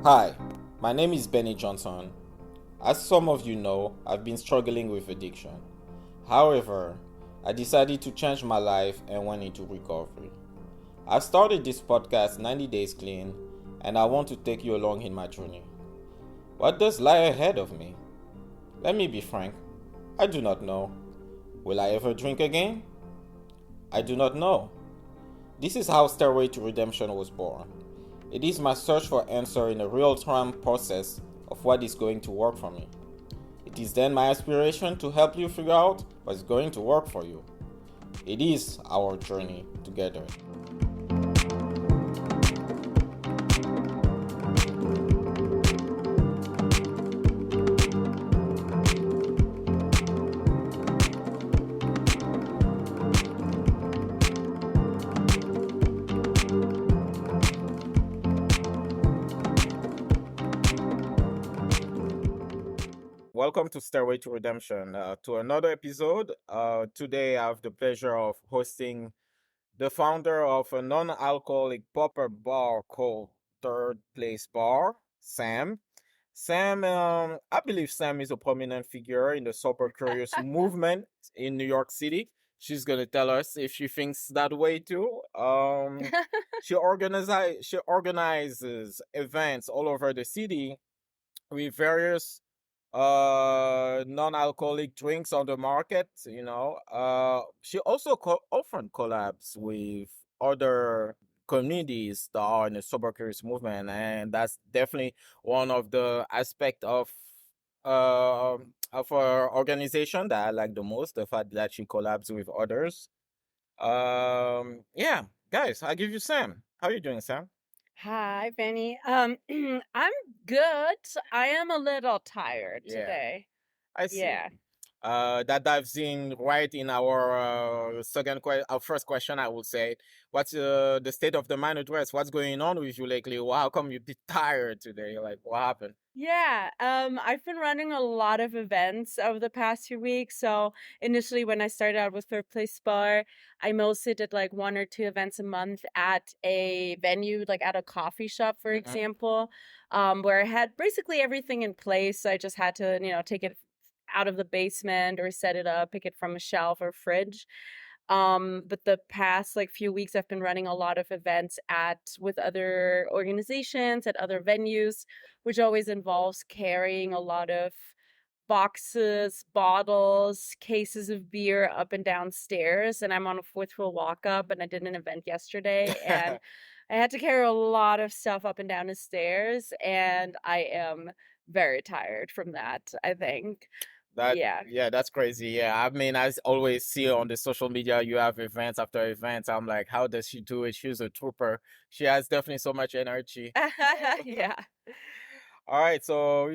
Hi, my name is Benny Johnson. As some of you know, I've been struggling with addiction. However, I decided to change my life and went into recovery. I started this podcast 90 Days Clean, and I want to take you along in my journey. What does lie ahead of me? Let me be frank, I do not know. Will I ever drink again? I do not know. This is how Stairway to Redemption was born. It is my search for answer in a real-time process of what is going to work for me. It is then my aspiration to help you figure out what's going to work for you. It is our journey together. Welcome to Stairway to Redemption, to another episode. Today, I have the pleasure of hosting the founder of a non-alcoholic pop-up bar called Third Place Bar, Sam. Sam, I believe Sam is a prominent figure in the Super Curious movement in New York City. She's gonna tell us if she thinks that way too. She organizes events all over the city with various non-alcoholic drinks on the market. She also often collabs with other communities that are in the sober curious movement, and that's definitely one of the aspect uh of our organization that I like the most, the fact that she collabs with others. Yeah, guys, I give you Sam. How are you doing, Sam? Hi, Benny. I'm good. I am a little tired Yeah, today. I see. Yeah. That dives in right in our our first question. I would say, what's the state of the mind address? What's going on with you lately? How come you be tired today? Like, what happened? Yeah. I've been running a lot of events over the past few weeks. So initially when I started out with Third Place Bar, I mostly did like one or two events a month at a venue, like at a coffee shop, for Mhm. example, where I had basically everything in place. I just had to, take it out of the basement or set it up, pick it from a shelf or fridge. But the past like few weeks I've been running a lot of events at with other organizations at other venues, which always involves carrying a lot of boxes, bottles, cases of beer up and down stairs. And I'm on a fourth wheel walk up, and I did an event yesterday, and I had to carry a lot of stuff up and down the stairs, and I am very tired from that, I think. That Yeah. yeah, that's crazy. Yeah, I mean, always see on the social media you have events after events. I'm like, how does she do it? She's a trooper. She has definitely so much energy. Yeah. All right, so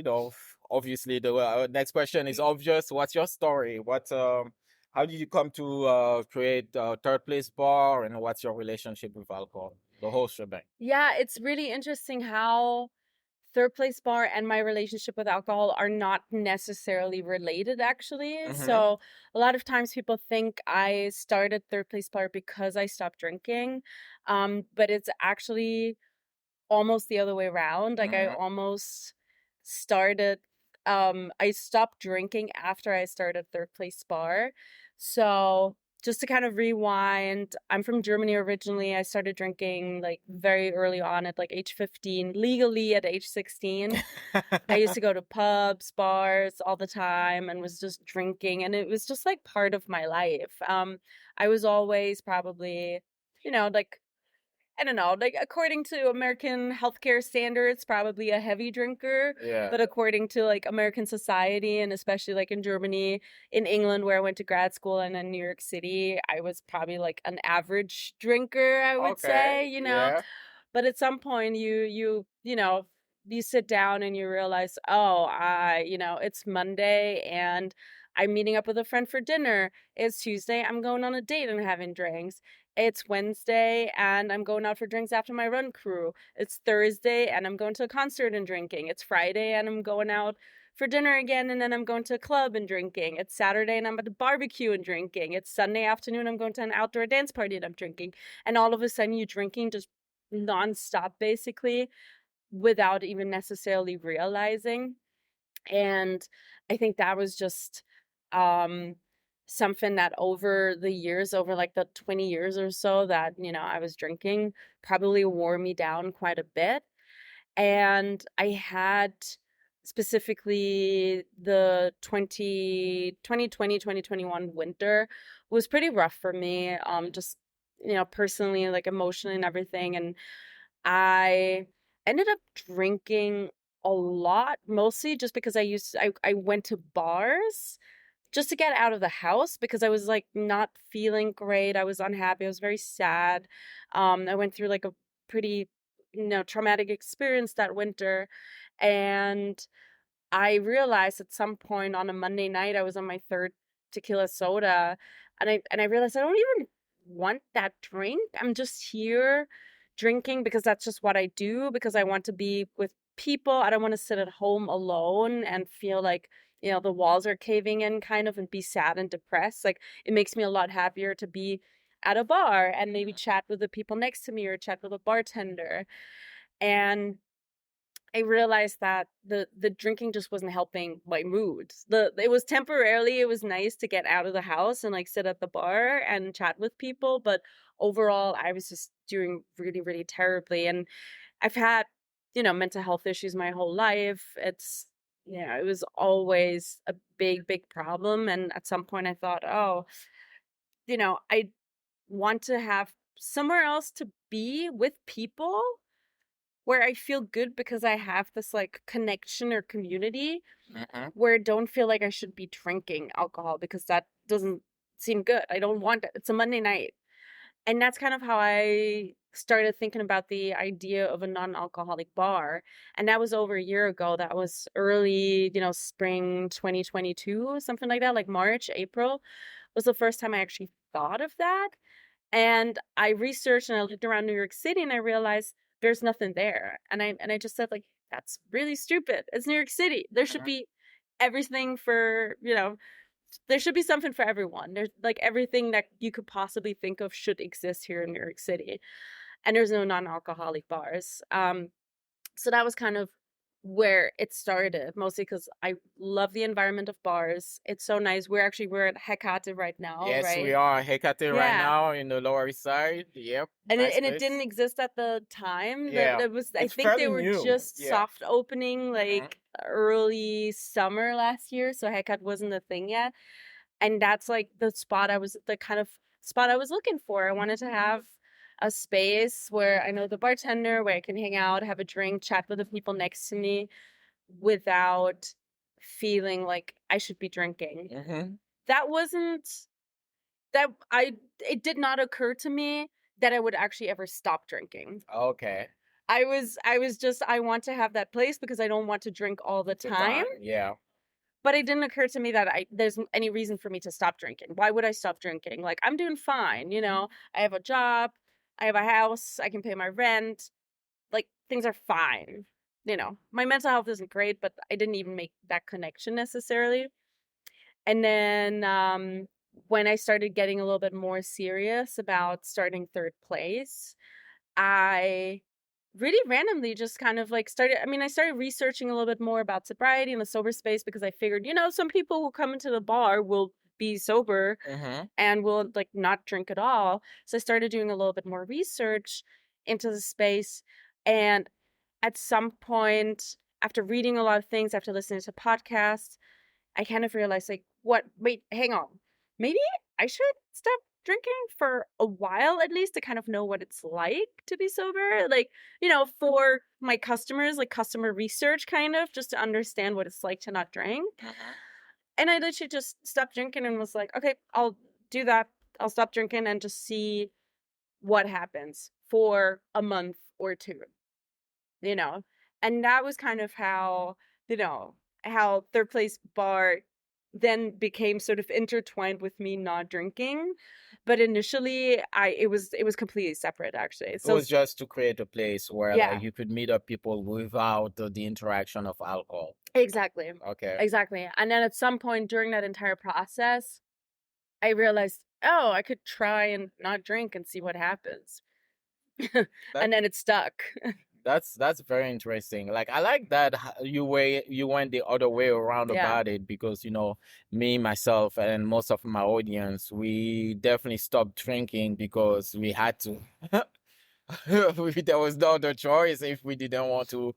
obviously the next question is obvious. What's your story? How did you come to create Third Place Bar, and what's your relationship with alcohol? The whole shebang. Yeah, it's really interesting how Third Place Bar and my relationship with alcohol are not necessarily related, actually. Mm-hmm. So, a lot of times people think I started Third Place Bar because I stopped drinking. But it's actually almost the other way around. Like, I Mm-hmm. almost started, I stopped drinking after I started Third Place Bar. So, just to kind of rewind, I'm from Germany originally. I started drinking like very early on at like age 15, legally at age 16. I used to go to pubs, bars all the time and was just drinking, and it was just like part of my life. I was always probably, like, I don't know, like according to American healthcare standards, probably a heavy drinker, Yeah. but according to like American society, and especially like in Germany, in England where I went to grad school, and in New York City, I was probably like an average drinker, I would say, Okay. Yeah. but at some point you sit down and you realize, oh, it's Monday and I'm meeting up with a friend for dinner. It's Tuesday, I'm going on a date and having drinks. It's Wednesday and I'm going out for drinks after my run crew. It's Thursday and I'm going to a concert and drinking. It's Friday and I'm going out for dinner again, and then I'm going to a club and drinking. It's Saturday and I'm at a barbecue and drinking. It's Sunday afternoon, I'm going to an outdoor dance party and I'm drinking. And all of a sudden, you're drinking just nonstop, basically, without even necessarily realizing. And I think that was just um something that over the years, over like the 20 years or so that, I was drinking, probably wore me down quite a bit. And I had specifically the 2021 winter was pretty rough for me, just, personally, like emotionally and everything. And I ended up drinking a lot, mostly just because I went to bars just to get out of the house because I was like not feeling great. I was unhappy. I was very sad. I went through like a pretty, traumatic experience that winter. And I realized at some point on a Monday night, I was on my third tequila soda, and I realized I don't even want that drink. I'm just here drinking because that's just what I do, because I want to be with people. I don't want to sit at home alone and feel like, the walls are caving in kind of, and be sad and depressed. Like, it makes me a lot happier to be at a bar and maybe chat with the people next to me or chat with a bartender. And I realized that the drinking just wasn't helping my mood. It was temporarily, it was nice to get out of the house and like sit at the bar and chat with people, but overall I was just doing really, really terribly. And I've had, mental health issues my whole life. It was always a big, big problem. And at some point I thought, oh, I want to have somewhere else to be with people where I feel good because I have this like connection or community, where I don't feel like I should be drinking alcohol because that doesn't seem good. I don't want it. It's a Monday night. And that's kind of how I started thinking about the idea of a non-alcoholic bar. And that was over a year ago. That was early, spring 2022, something like that, like March, April was the first time I actually thought of that. And I researched and I looked around New York City and I realized there's nothing there. And I just said, like, that's really stupid. It's New York City. There should be everything for, there should be something for everyone. There's like everything that you could possibly think of should exist here in New York City. And there's no non-alcoholic bars. So that was kind of where it started, mostly because I love the environment of bars. It's so nice. We're at Hecate right now, Yes, right? we are Hecate right Yeah. now in the Lower East Side. Yep. And nice it place. didn't exist at the time. Yeah. That was, I It's think they fairly were new. just Yeah. soft opening like early summer last year, so Hecate wasn't a thing yet. And that's like the kind of spot I was looking for. I wanted to have a space where I know the bartender, where I can hang out, have a drink, chat with the people next to me without feeling like I should be drinking. That wasn't that I it did not occur to me that I would actually ever stop drinking. Okay. I was just, I want to have that place because I don't want to drink all the time. Yeah. But it didn't occur to me that there's any reason for me to stop drinking. Why would I stop drinking? Like, I'm doing fine, I have a job, I have a house, I can pay my rent. Like, things are fine. My mental health isn't great, but I didn't even make that connection necessarily. And then when I started getting a little bit more serious about starting third place, I really randomly just kind of like I started researching a little bit more about sobriety and the sober space because I figured, some people who come into the bar will be sober and will like not drink at all. So I started doing a little bit more research into the space. And at some point, after reading a lot of things, after listening to podcasts, I kind of realized, like, wait, hang on. Maybe I should stop drinking for a while at least to kind of know what it's like to be sober. Like, for my customers, like customer research kind of, just to understand what it's like to not drink. And I literally just stopped drinking and was like, okay, I'll do that. I'll stop drinking and just see what happens for a month or two, And that was kind of how, how third place bar then became sort of intertwined with me not drinking. But initially it was completely separate, actually. So it was just to create a place where yeah, you could meet up people without the interaction of alcohol. exactly. Okay. Exactly. And then at some point during that entire process, I realized, oh, I could try and not drink and see what happens. And then it stuck. That's very interesting. Like I like that you went the other way around Yeah. about it because me myself and most of my audience we definitely stopped drinking because we had to. There was no other choice if we didn't want to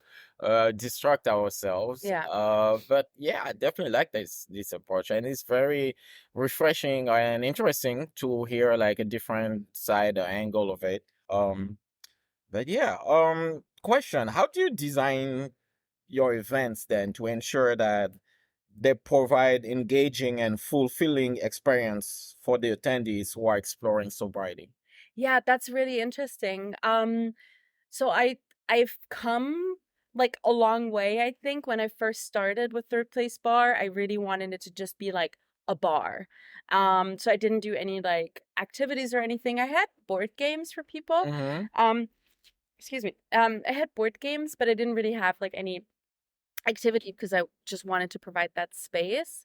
distract ourselves. Yeah. But yeah, I definitely like this approach, and it's very refreshing and interesting to hear like a different side or angle of it. But yeah, question: how do you design your events then to ensure that they provide engaging and fulfilling experience for the attendees who are exploring sobriety? Yeah, that's really interesting. So I've come like a long way, I think. When I first started with Third Place Bar, I really wanted it to just be like a bar. So I didn't do any like activities or anything. I had board games for people. Mm-hmm. Um, excuse me. I had board games, but I didn't really have like any activity because I just wanted to provide that space.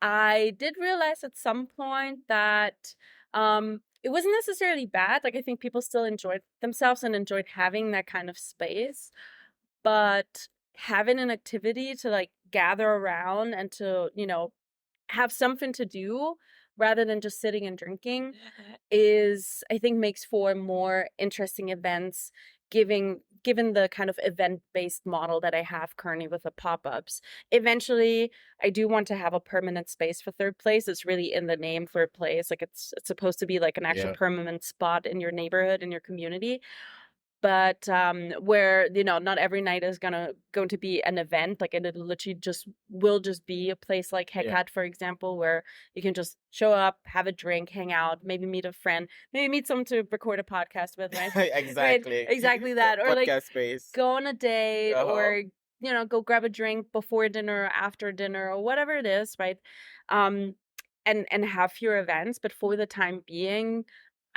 I did realize at some point that it wasn't necessarily bad. Like I think people still enjoyed themselves and enjoyed having that kind of space, but having an activity to like gather around and to, have something to do rather than just sitting and drinking is, I think, makes for more interesting events, given the kind of event-based model that I have currently with the pop-ups. Eventually, I do want to have a permanent space for Third Place. It's really in the name, Third Place. Like it's supposed to be like an actual Yeah. permanent spot in your neighborhood, in your community. But where not every night is going to be an event. Like it literally just will just be a place like Yeah. Heckat, for example, where you can just show up, have a drink, hang out, maybe meet a friend, maybe meet someone to record a podcast with, right? Right, Exactly. exactly that. Or like Podcast space. go on a date, Uh-huh. or go grab a drink before dinner or after dinner or whatever it is, right? um and have fewer events. But for the time being,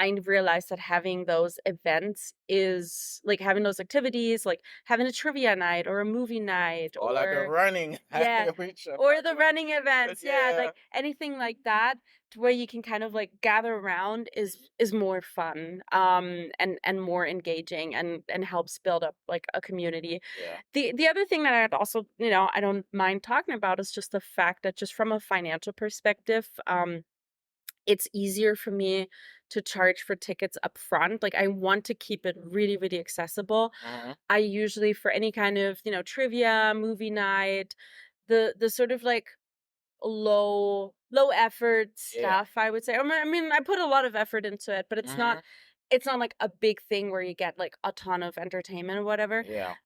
I realized that having those events is like having those activities, like having a trivia night or a movie night, Or like a running. yeah, or the running events, yeah, like anything like that, to where you can kind of like gather around is more fun, and more engaging, and helps build up like a community. Yeah. The other thing that I'd also, I don't mind talking about is just the fact that, just from a financial perspective, it's easier for me to charge for tickets up front. Like I want to keep it really, really accessible. Mm-hmm. I usually, for any kind of, trivia, movie night, the sort of like low effort Yeah. stuff, I would say. I mean, I put a lot of effort into it, but it's not like a big thing where you get like a ton of entertainment or whatever. Yeah.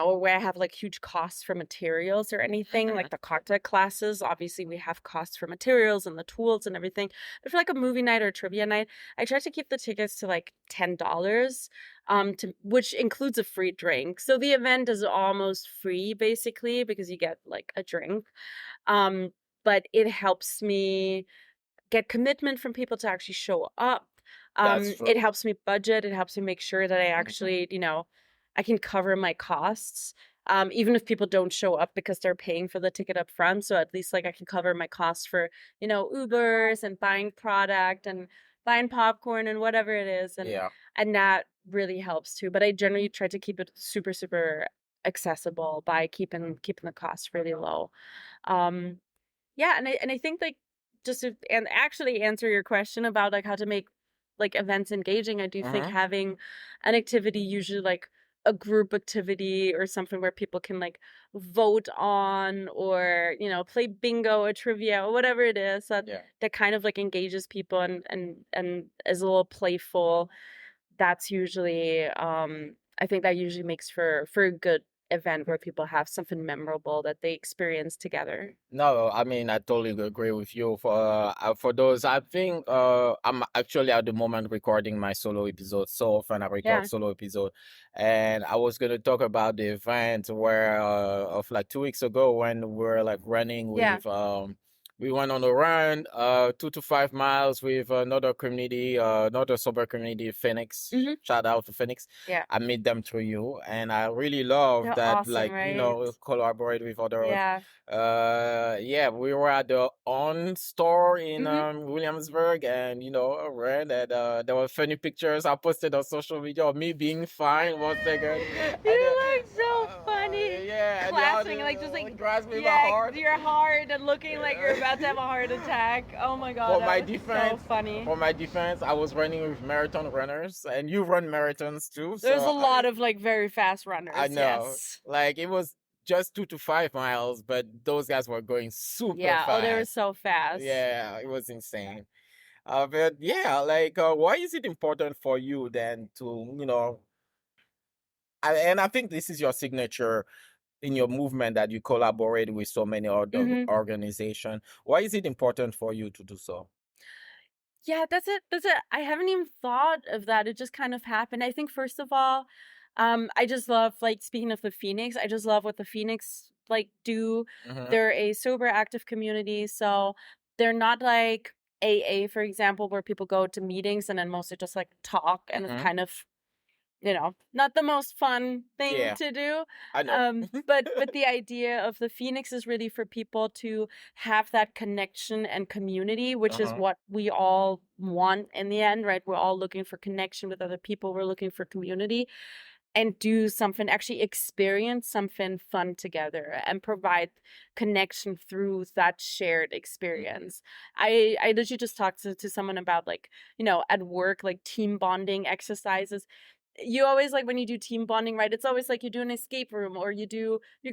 Or where I have like huge costs for materials or anything, like the cocktail classes. Obviously, we have costs for materials and the tools and everything. But for like a movie night or a trivia night, I try to keep the tickets to like $10, which includes a free drink. So the event is almost free basically because you get like a drink. But it helps me get commitment from people to actually show up. That's true. It helps me budget. It helps me make sure that I actually, I can cover my costs. Even if people don't show up because they're paying for the ticket up front. So at least like I can cover my costs for, Ubers and buying product and buying popcorn and whatever it is. And that really helps too. But I generally try to keep it super, super accessible by keeping the costs really low. Yeah, and I think like, and actually answer your question about like how to make like events engaging, I do think having an activity, usually like a group activity or something where people can like vote on, or play bingo or trivia or whatever it is, that kind of like engages people and is a little playful. That's usually I think that usually makes for a good event where people have something memorable that they experience together. No, I mean I totally agree with you. For those, I think I'm actually at the moment recording my solo episode. So often I record solo episode, and I was gonna talk about the event where of like 2 weeks ago when we were like running with We went on a run, 2 to 5 miles with another community, another sober community, Phoenix. Mhm. Shout out to Phoenix. Yeah. I met them through you, and I really love They're that, awesome, like, right? collaborate with other. Yeah. Yeah, we were at the On store in Mhm. Williamsburg, and I read that there were funny pictures I posted on social media of me being fine one second, and You look so funny. yeah, and the Clasping, other like just like grabs me by yeah, heart. your heart and looking like you're about to have a heart attack. Oh my god, For that my was so defense, funny. I was running with marathon runners, and you run marathons too. There's So a lot of like very fast runners. I know, Yes. like it was just 2 to 5 miles, but those guys were going super Yeah. Oh, they were fast. so fast. Yeah, it was insane. But yeah, like, why is it important for you then to, and I think this is your signature in your movement that you collaborate with so many other Mhm. organizations. Why is it important for you to do so? Yeah, that's it. That's it. I haven't even thought of that. It just kind of happened. I think first of all, I just love like speaking of the Phoenix, I just love what the Phoenix like do. Mm-hmm. They're a sober active community, so they're not like AA, for example, where people go to meetings and then mostly just like talk and it's Mm-hmm. kind of not the most fun thing Yeah, to do. I know. But the idea of the Phoenix is really for people to have that connection and community, which is Uh-huh. what we all want in the end, right? We're all looking for connection with other people. We're looking for community and do something, actually experience something fun together and provide connection through that shared experience. I literally just talked to someone about like, at work, like team bonding exercises. You always like when you do team bonding, right? It's always like you do an escape room or you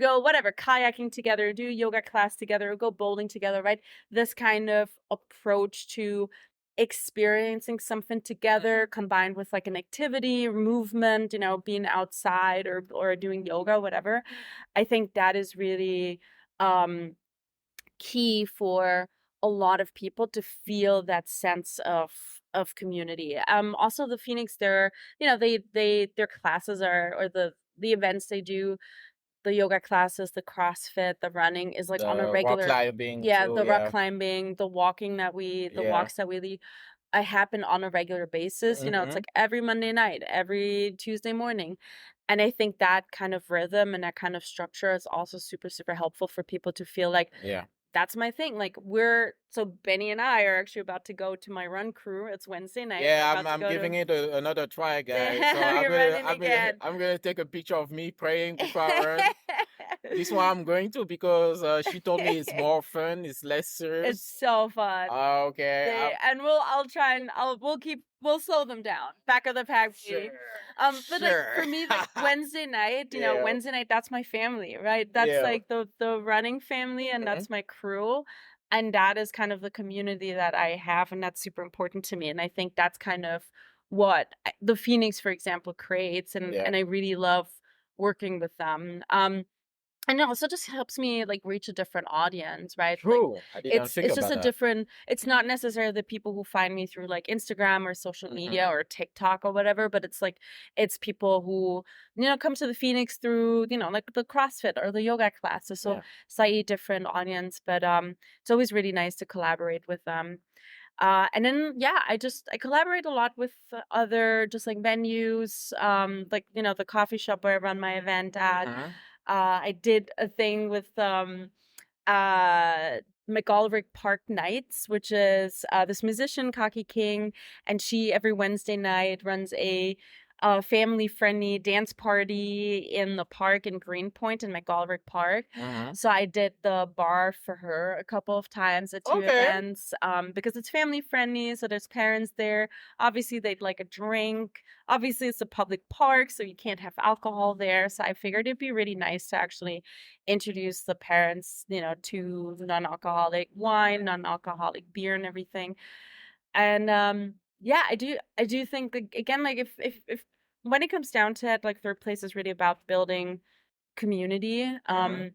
go whatever, kayaking together, do yoga class together, or go bowling together, right? This kind of approach to experiencing something together combined with like an activity, movement, being outside or doing yoga, whatever. I think that is really key for a lot of people to feel that sense of community. Also the Phoenix, their classes are or the events they do, the yoga classes, the CrossFit, the running is like on a The rock regular. climbing Yeah, too, the rock yeah. climbing, the the Yeah. walks that we lead, I happen on a regular basis. It's Mm-hmm. like every Monday night, every Tuesday morning. And I think that kind of rhythm and that kind of structure is also super, super helpful for people to feel like Yeah. that's my thing. Like so Benny and I are actually about to go to my run crew. It's Wednesday night. We're Yeah, about to I'm go giving to it another try, guys. So Damn, you're running again. I'm gonna take a picture of me praying before I run. This one I'm going to because she told me it's more fun, it's less It's serious. so fun. Okay. And we'll slow them down. Back of the pack, baby. But like for me, like Wednesday night, Yeah. Wednesday night, that's my family, right? That's Yeah. like the running family, and Mhm. that's my crew. And that is kind of the community that I have, and that's super important to me. And I think that's kind of what the Phoenix, for example, creates, and Yeah. I really love working with them. And it also just helps me like reach a different audience, right? Like True. I didn't think it's just about a that. different, it's not necessarily the people who find me through like Instagram or social media Mhm. or TikTok or whatever, but it's people who, come to the Phoenix through, like the CrossFit or the yoga classes. So Yeah. slightly different audience, but it's always really nice to collaborate with them. And then I collaborate a lot with other just like venues, like the coffee shop where I run my event at. Mhm. I did a thing with uh McGolrick Park Nights, which is this musician Kaki King, and she every Wednesday night runs a family friendly dance party in the park in Greenpoint in McGolrick Park. Mhm. So I did the bar for her a couple of times at two Okay. events because it's family friendly, so there's parents there. Obviously they'd like a drink. Obviously it's a public park, so you can't have alcohol there, so I figured it'd be really nice to actually introduce the parents, to non-alcoholic wine, non-alcoholic beer and everything. And I do think like, again, like if when it comes down to it, like third place is really about building community. Mhm.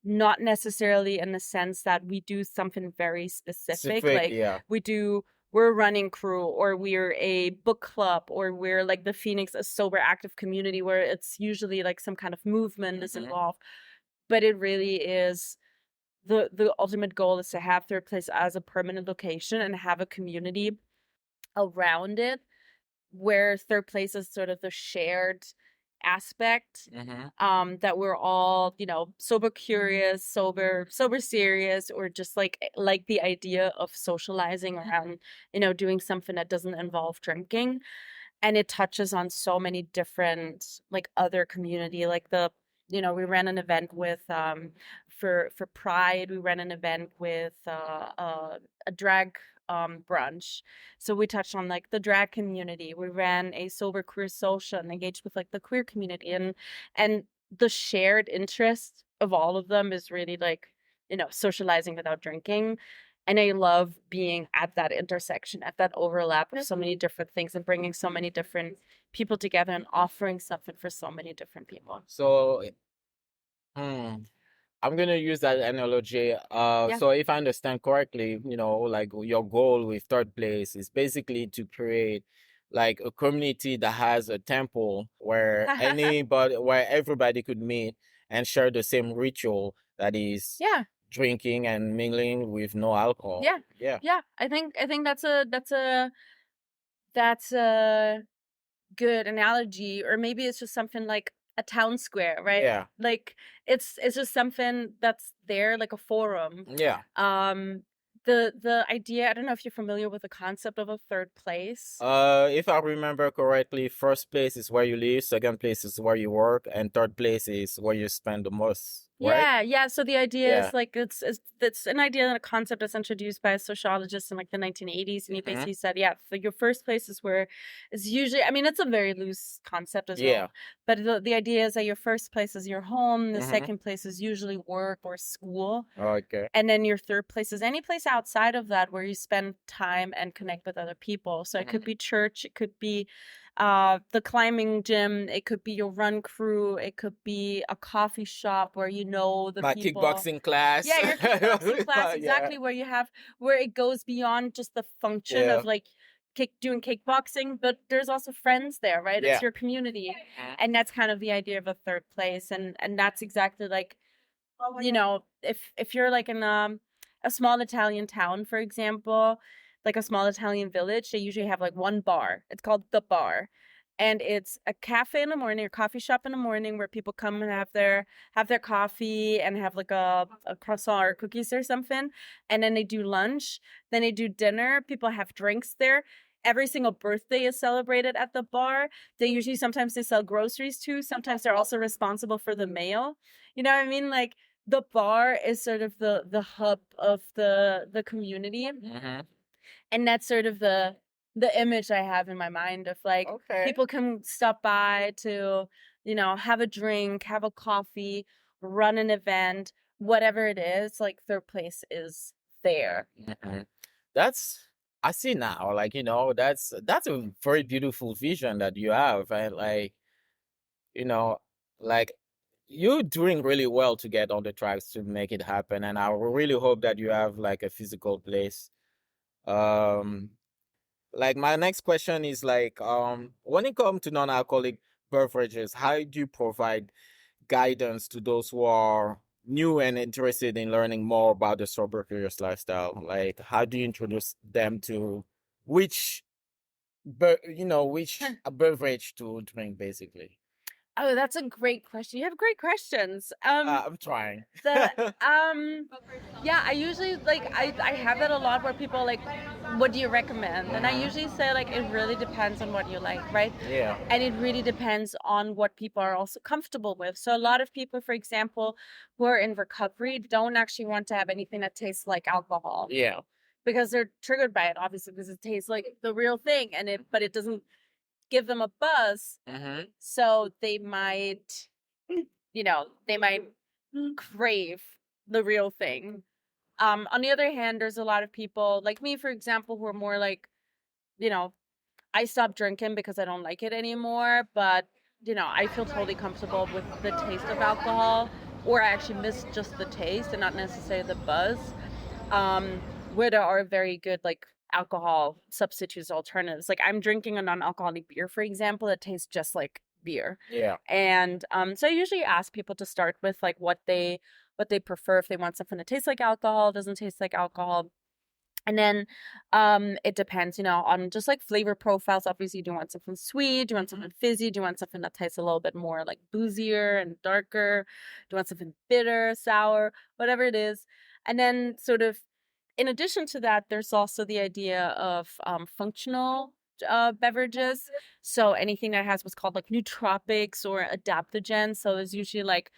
Not necessarily in the sense that we do something very specific. Specific, Like yeah. we're a running crew or we're a book club or we're like the Phoenix, a sober active community where it's usually like some kind of movement is Mhm. involved. But it really is the ultimate goal is to have third place as a permanent location and have a community around it, where third place is sort of the shared aspect, that we're all, sober curious, sober serious, or just like the idea of socializing around, doing something that doesn't involve drinking. And it touches on so many different like other community, like we ran an event with for Pride. We ran an event with a drag brunch, so we touched on like the drag community. We ran a sober queer social and engaged with like the queer community, and the shared interest of all of them is really like socializing without drinking. And I love being at that intersection, at that overlap of so many different things, and bringing so many different people together and offering something for so many different people. So, I'm gonna use that analogy. Yeah. So if I understand correctly, like your goal with third place is basically to create like a community that has a temple where where everybody could meet and share the same ritual, that is Yeah. drinking and mingling with no alcohol. Yeah. Yeah. Yeah. I think that's a good analogy, or maybe it's just something like a town square, right? Yeah. Like it's just something that's there, like a forum. Yeah. The idea, I don't know if you're familiar with the concept of a third place. If I remember correctly, first place is where you live, second place is where you work, and third place is where you spend the most. Right? Yeah. So the idea is like it's an idea and a concept that's introduced by a sociologist in like the 1980s, and he basically said, your first place is where it's usually. I mean, it's a very loose concept as well. But the idea is that your first place is your home, the second place is usually work or school. Okay. And then your third place is any place outside of that where you spend time and connect with other people. So it could be church, it could be the climbing gym, it could be your run crew, it could be a coffee shop where my people. Kickboxing class. Yeah, your kickboxing class, exactly, where it goes beyond just the function of like doing kickboxing, but there's also friends there, right? It's your community. And that's kind of the idea of a third place, and that's exactly like, if you're like in a small Italian town, for example, like a small Italian village, they usually have like one bar. It's called the bar. And it's a cafe in the morning, or coffee shop in the morning, where people come and have their coffee and have like a croissant or cookies or something. And then they do lunch. Then they do dinner. People have drinks there. Every single birthday is celebrated at the bar. Sometimes they sell groceries too. Sometimes they're also responsible for the mail. You know what I mean? Like the bar is sort of the hub of the community. And that's sort of the image I have in my mind of like people can stop by to, have a drink, have a coffee, run an event, whatever it is, like third place is there. I see now, like, that's a very beautiful vision that you have. And like, like you're doing really well to get on the tracks to make it happen. And I really hope that you have like a physical place. Like my next question is like, when it comes to non-alcoholic beverages, how do you provide guidance to those who are new and interested in learning more about the sober curious lifestyle? Like, how do you introduce them to which beverage to drink, basically? Oh, that's a great question. You have great questions. I'm trying. Yeah, I usually I have that a lot where people like, what do you recommend? And I usually say like, it really depends on what you like, right? Yeah. And it really depends on what people are also comfortable with. So a lot of people, for example, who are in recovery don't actually want to have anything that tastes like alcohol. Yeah. Because they're triggered by it, obviously, because it tastes like the real thing, but it doesn't give them a buzz. So they might, crave the real thing. On the other hand, there's a lot of people like me, for example, who are more like, I stopped drinking because I don't like it anymore, but, I feel totally comfortable with the taste of alcohol, or I actually miss just the taste and not necessarily the buzz. Where there are very good, like, alcohol substitutes, alternatives. Like I'm drinking a non-alcoholic beer, for example, that tastes just like beer. Yeah. And so I usually ask people to start with like what they what they prefer, if they want something that tastes like alcohol, doesn't taste like alcohol. And then it depends, on just like flavor profiles. Obviously, do you want something sweet? Do you want something fizzy? Do you want something that tastes a little bit more like boozier and darker? Do you want something bitter, sour, whatever it is? And then sort of in addition to that, there's also the idea of functional beverages. So anything that has what's called like nootropics or adaptogens. So there's usually like,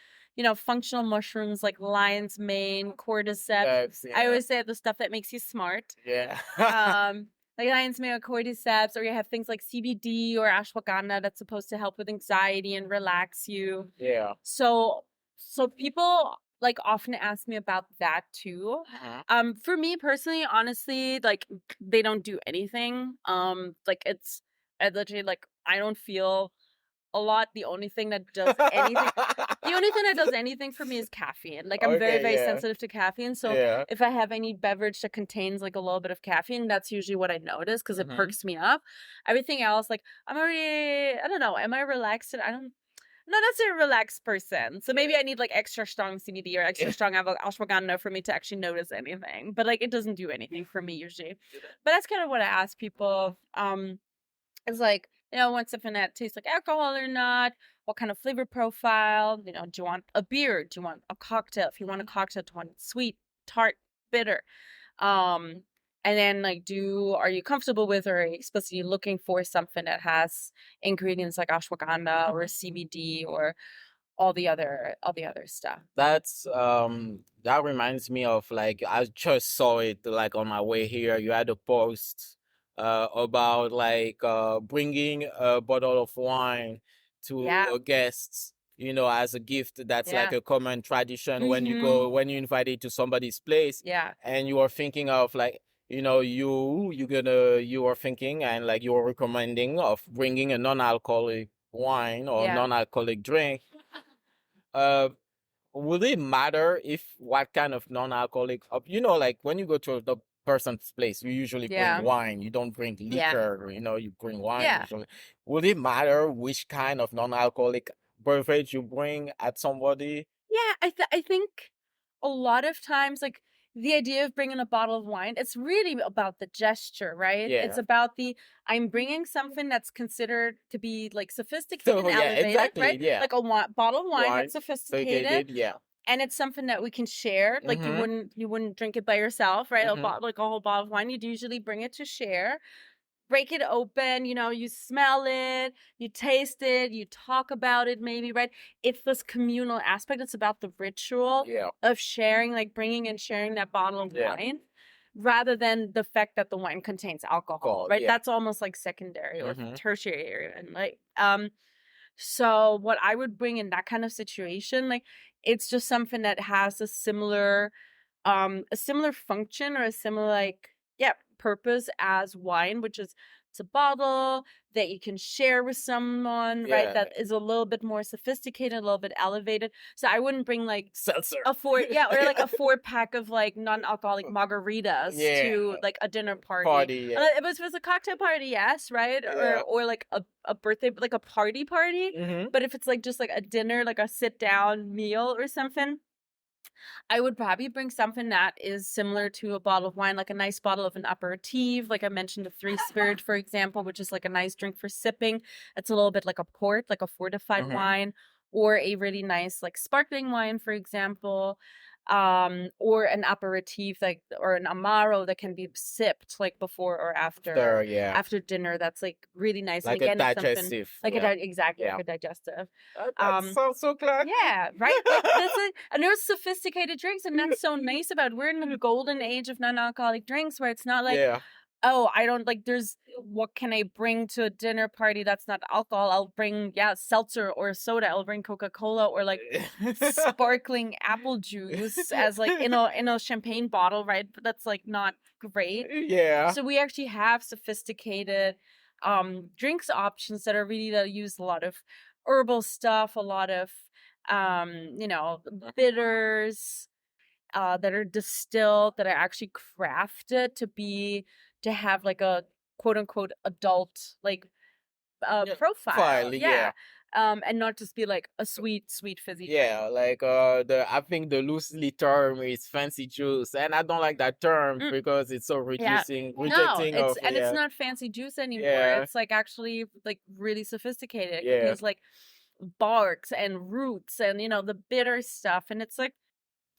functional mushrooms like lion's mane, cordyceps. I always say the stuff that makes you smart. Yeah. Like lion's mane or cordyceps, or you have things like CBD or ashwagandha that's supposed to help with anxiety and relax you. Yeah. So people like often ask me about that too. For me personally, honestly, like they don't do anything. Like I literally like I don't feel a lot. The only thing that does anything for me is caffeine. Like I'm very, very sensitive to caffeine. So if I have any beverage that contains like a little bit of caffeine, that's usually what I notice because it perks me up. Everything else, like I don't know, am I relaxed? I'm not necessarily a relaxed person. So maybe I need like extra strong CBD or extra strong ashwagandha for me to actually notice anything. But like it doesn't do anything for me usually. But that's kind of what I ask people. It's like, want something that tastes like alcohol or not? What kind of flavor profile? Do you want a beer? Do you want a cocktail? If you want a cocktail, do you want it sweet, tart, bitter? And then like, are you comfortable with, or are you explicitly looking for something that has ingredients like ashwagandha or CBD or all the other stuff? That's that reminds me of like I just saw it like on my way here. You had a post about like bringing a bottle of wine to guests, as a gift. That's like a common tradition when you invited to somebody's place. Yeah. And you are thinking of like, you are thinking and like you are recommending of bringing a non-alcoholic wine or non-alcoholic drink. Would it matter if what kind of non-alcoholic, like when you go to the person's place, you usually bring wine. You don't bring liquor, you bring wine usually. Would it matter which kind of non-alcoholic beverage you bring at somebody? Yeah, I think a lot of times, like the idea of bringing a bottle of wine, it's really about the gesture, right? Yeah. It's about I'm bringing something that's considered to be like sophisticated and elevated, exactly, right? yeah. Like a bottle of wine that's sophisticated. Yeah. And it's something that we can share. Like you wouldn't drink it by yourself, right? Like a whole bottle of wine, you'd usually bring it to share. Break it open, you smell it, you taste it, you talk about it maybe, right? It's this communal aspect. It's about the ritual of sharing, like bringing and sharing that bottle of wine, rather than the fact that the wine contains alcohol, right? That's almost like secondary or tertiary. And like, so what I would bring in that kind of situation, like it's just something that has a similar function or a similar purpose as wine, which is it's a bottle that you can share with someone, right? That is a little bit more sophisticated, a little bit elevated. So I wouldn't bring like seltzer or like a 4-pack of like non-alcoholic margaritas to like a dinner party. If it was a cocktail party, yes, right? Or like a birthday, like a party. But if it's like just like a dinner, like a sit down meal or something, I would probably bring something that is similar to a bottle of wine, like a nice bottle of an aperitif. Like I mentioned, a 3 Spirit, for example, which is like a nice drink for sipping. It's a little bit like a port, like a fortified wine, or a really nice like sparkling wine, for example. Or an aperitif, like, or an amaro that can be sipped like before or after dinner. That's like really nice. Like and again, a digestive. like exactly like a digestive. That sounds so clever. Yeah, right. Like, and there's sophisticated drinks, and that's so nice about. We're in the golden age of non-alcoholic drinks, where it's not like, oh, I don't like. There's what can I bring to a dinner party that's not alcohol? I'll bring seltzer or soda. I'll bring Coca-Cola or like sparkling apple juice as like in a champagne bottle, right? But that's like not great. Yeah. So we actually have sophisticated drinks options that are really that use a lot of herbal stuff, a lot of bitters that are distilled, that are actually crafted to have like a quote unquote adult like profile. and not just be like a sweet fizzy Yeah, drink. like I think the loosely term is fancy juice, and I don't like that term Mm. because it's so Yeah. rejecting It's of it's not fancy juice anymore. Yeah. It's like actually like really sophisticated. It Yeah. contains like barks and roots and the bitter stuff, and it's like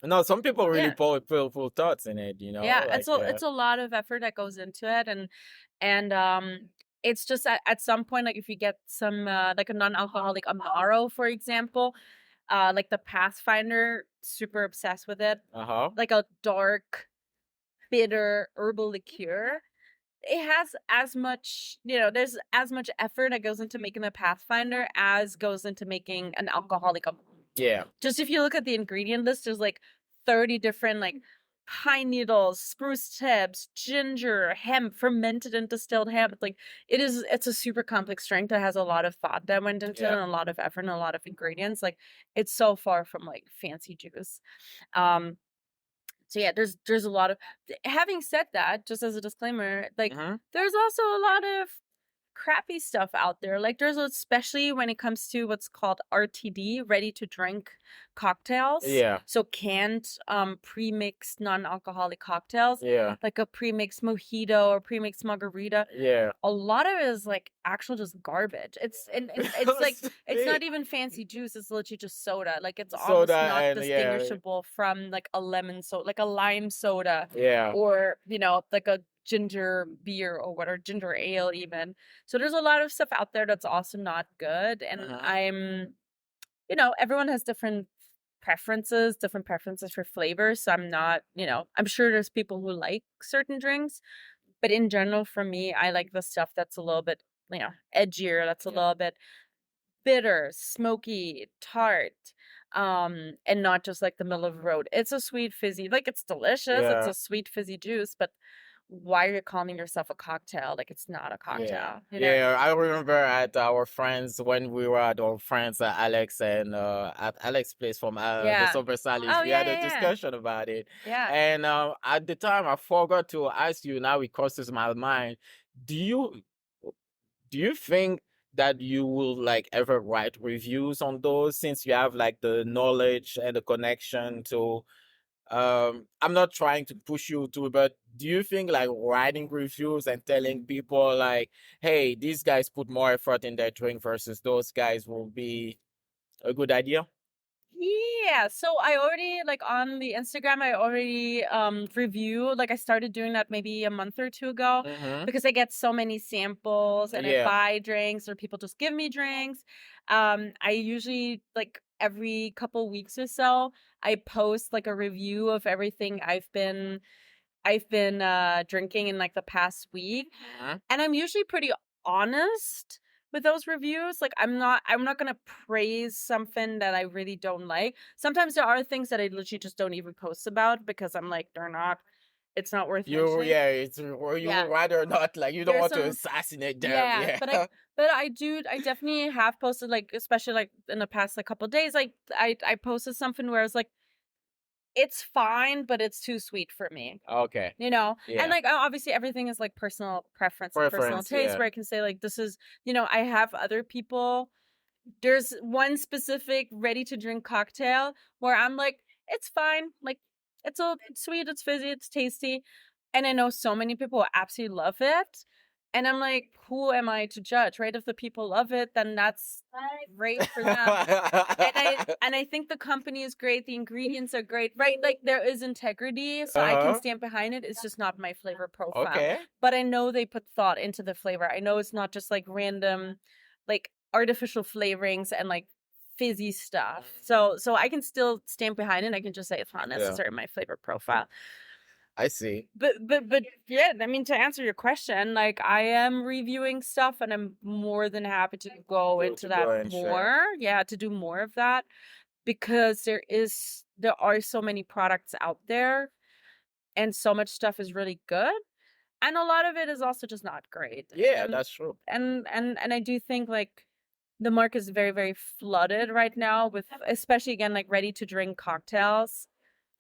No, some people really Yeah. put full thoughts in it, yeah, like it's a lot of effort that goes into it, and it's just at some point, like if you get some like a non-alcoholic amaro, for example, like the Pathfinder, super obsessed with it. Uh-huh. Like a dark, bitter herbal liqueur. It has as much, there's as much effort that goes into making the Pathfinder as goes into making an alcoholic. Yeah. Just if you look at the ingredient list, there's like 30 different like pine needles, spruce tips, ginger, hemp, fermented and distilled hemp. Like it's a super complex drink that has a lot of thought that went into it, and a lot of effort and a lot of ingredients. Like it's so far from like fancy juice. So yeah, there's a lot of. Having said that, just as a disclaimer, like there's also a lot of crappy stuff out there. Like there's, especially when it comes to what's called RTD, ready to drink cocktails. Yeah. So canned pre-mixed non-alcoholic cocktails. Yeah. Like a pre-mixed mojito or pre-mixed margarita. Yeah. A lot of it is like actual just garbage. It's like it's not even fancy juice. It's literally just soda. Like it's almost Soda not and distinguishable from like a lemon soda, like a lime soda, Yeah. or like a ginger beer or what, or ginger ale even. So there's a lot of stuff out there that's also not good, and I'm everyone has different preferences for flavors, so I'm not, I'm sure there's people who like certain drinks, but in general for me, I like the stuff that's a little bit edgier, that's a little bit bitter, smoky, tart, and not just like the middle of the road. It's a sweet fizzy, like it's delicious, it's a sweet fizzy juice, but why are you calling yourself a cocktail? Like it's not a cocktail. Yeah, I remember at our friends when we were at our friends Alex and at Alex's place from the Sober Sally's, we had a discussion about it. Yeah. And at the time I forgot to ask you, now it crosses my mind. Do you think that you will like ever write reviews on those, since you have like the knowledge and the connection to I'm not trying to push you to, but do you think like writing reviews and telling people like, hey, these guys put more effort in their drink versus those guys will be a good idea? Yeah, so I already, like on the Instagram, I already review, like I started doing that maybe a month or two ago, because I get so many samples and I buy drinks or people just give me drinks. I usually, like every couple weeks or so, I post like a review of everything I've been drinking in like the past week. And I'm usually pretty honest with those reviews. Like I'm not gonna praise something that I really don't like. Sometimes there are things that I literally just don't even post about because I'm like, it's not worth mentioning. You would rather not, like you don't want to assassinate them. Yeah. But I definitely have posted, like especially like in the past like couple of days, like I posted something where I was like, it's fine, but it's too sweet for me. Okay. And like obviously everything is like personal preference and personal taste, where I can say like, this is, I have other people. There's one specific ready to drink cocktail where I'm like, it's fine. Like it's sweet, it's fizzy, it's tasty. And I know so many people absolutely love it. And I'm like, who am I to judge, right? If the people love it, then that's great for them. and I think the company is great. The ingredients are great, right? Like there is integrity, so I can stand behind it. It's just not my flavor profile. Okay. But I know they put thought into the flavor. I know it's not just like random, like artificial flavorings and like fizzy stuff. So I can still stand behind it. I can just say it's not necessarily my flavor profile. I see. But yeah, I mean, to answer your question, like I am reviewing stuff and I'm more than happy to go into that more. Yeah, to do more of that, because there are so many products out there and so much stuff is really good. And a lot of it is also just not great. Yeah, that's true. And I do think like the market is very, very flooded right now with, especially again, like ready to drink cocktails,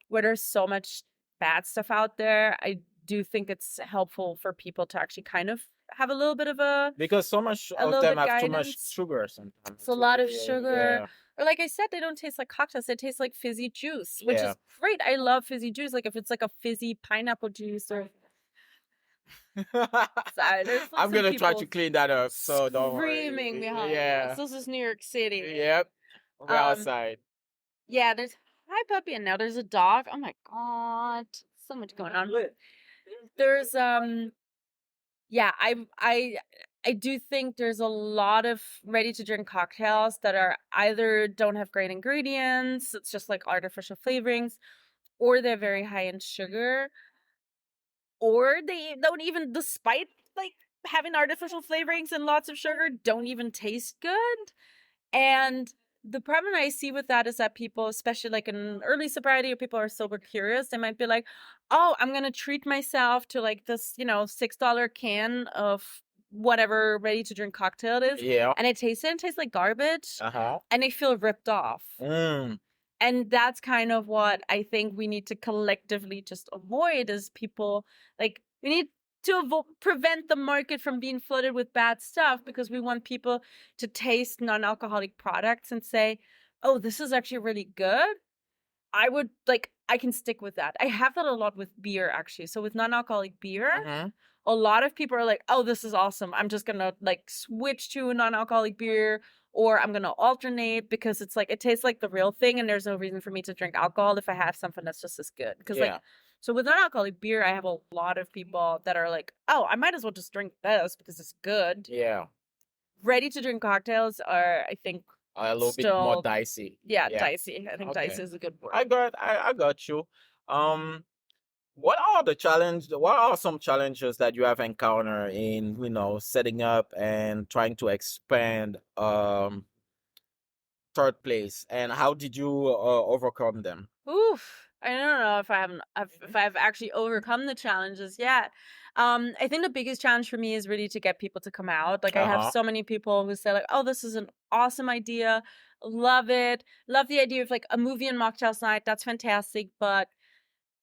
where there's so much bad stuff out there. I do think it's helpful for people to actually kind of have a little bit of a Because so much a of little them bit have too much guidance. sugar sometimes. It's a lot of Yeah, sugar. yeah. Or like I said, they don't taste like cocktails. They taste like fizzy juice, which Yeah. is great. I love fizzy juice. Like if it's like a fizzy pineapple juice or sorry, there's like I'm some gonna try to people clean that up, so don't worry. screaming behind Yeah. us. This is New York City. Yep. We're outside. Yeah, there's hi puppy, and now there's a dog. Oh my god, so much going on. There's yeah, I do think there's a lot of ready to drink cocktails that are either don't have great ingredients, it's just like artificial flavorings, or they're very high in sugar, or they don't even, despite like having artificial flavorings and lots of sugar, don't even taste good. And the problem I see with that is that people, especially like in early sobriety, or people are sober curious, they might be like, oh, I'm going to treat myself to like this, $6 can of whatever ready to drink cocktail it is. Yeah. And it tastes like garbage. Uh-huh. And they feel ripped off. Mm. And that's kind of what I think we need to collectively just avoid is people like we need to prevent the market from being flooded with bad stuff because we want people to taste non-alcoholic products and say, oh, this is actually really good. I can stick with that. I have that a lot with beer, actually. So with non-alcoholic beer, a lot of people are like, oh, this is awesome. I'm just going to like switch to a non-alcoholic beer, or I'm going to alternate because it's like, it tastes like the real thing. And there's no reason for me to drink alcohol if I have something that's just as good. Because so with non-alcoholic beer, I have a lot of people that are like, oh, I might as well just drink this because it's good. Yeah. Ready to drink cocktails are, I think, a little bit more dicey. Yeah, dicey. I think dicey is a good word. I got you. What are some challenges that you have encountered in, setting up and trying to expand third place, and how did you overcome them? Oof. I don't know if I've actually overcome the challenges yet. I think the biggest challenge for me is really to get people to come out. Like I have so many people who say like, "Oh, this is an awesome idea. Love it. Love the idea of like a movie and mocktails night. That's fantastic, but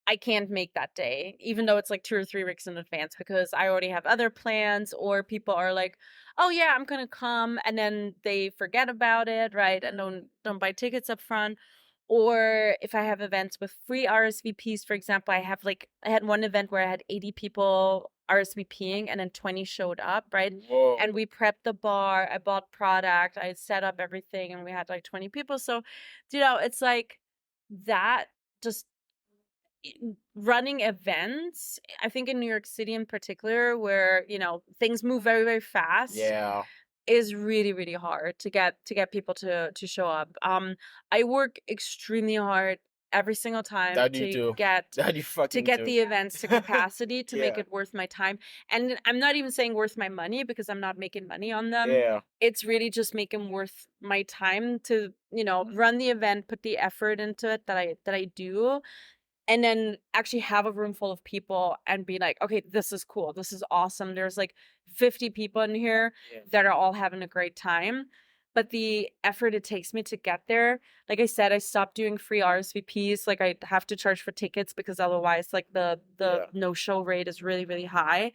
I can't make that day, even though it's like 2 or 3 weeks in advance because I already have other plans, or people are like, "Oh yeah, I'm gonna come," and then they forget about it, right? And don't buy tickets up front. Or if I have events with free RSVPs, for example, I had one event where I had 80 people RSVPing and then 20 showed up, right? Whoa. And we prepped the bar, I bought product, I set up everything, and we had like 20 people. So, it's like that just running events, I think in New York City in particular, where, things move very, very fast. Yeah. Is really, really hard to get people to show up. I work extremely hard every single time to get the events to capacity to make it worth my time. And I'm not even saying worth my money because I'm not making money on them. Yeah. It's really just making worth my time to, run the event, put the effort into it that I do. And then actually have a room full of people and be like, okay, this is cool. This is awesome. There's like 50 people in here that are all having a great time. But the effort it takes me to get there, like I said, I stopped doing free RSVPs. Like I have to charge for tickets because otherwise like the no-show rate is really, really high.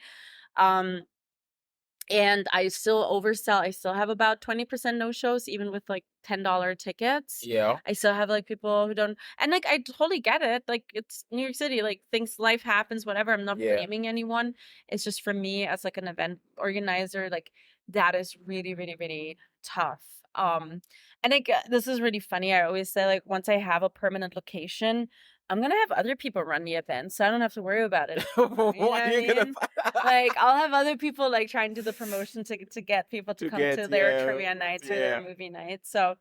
And I still oversell. I still have about 20% no-shows, even with like $10 tickets. Yeah. I still have like people who don't, and like I totally get it. Like it's New York City, like life happens, whatever. I'm not blaming anyone. It's just for me as like an event organizer, like that is really, really, really tough. And like this is really funny. I always say like once I have a permanent location, I'm gonna have other people run the event, so I don't have to worry about it. Like I'll have other people like trying to do the promotion to get people to come to their trivia nights or their movie nights. So,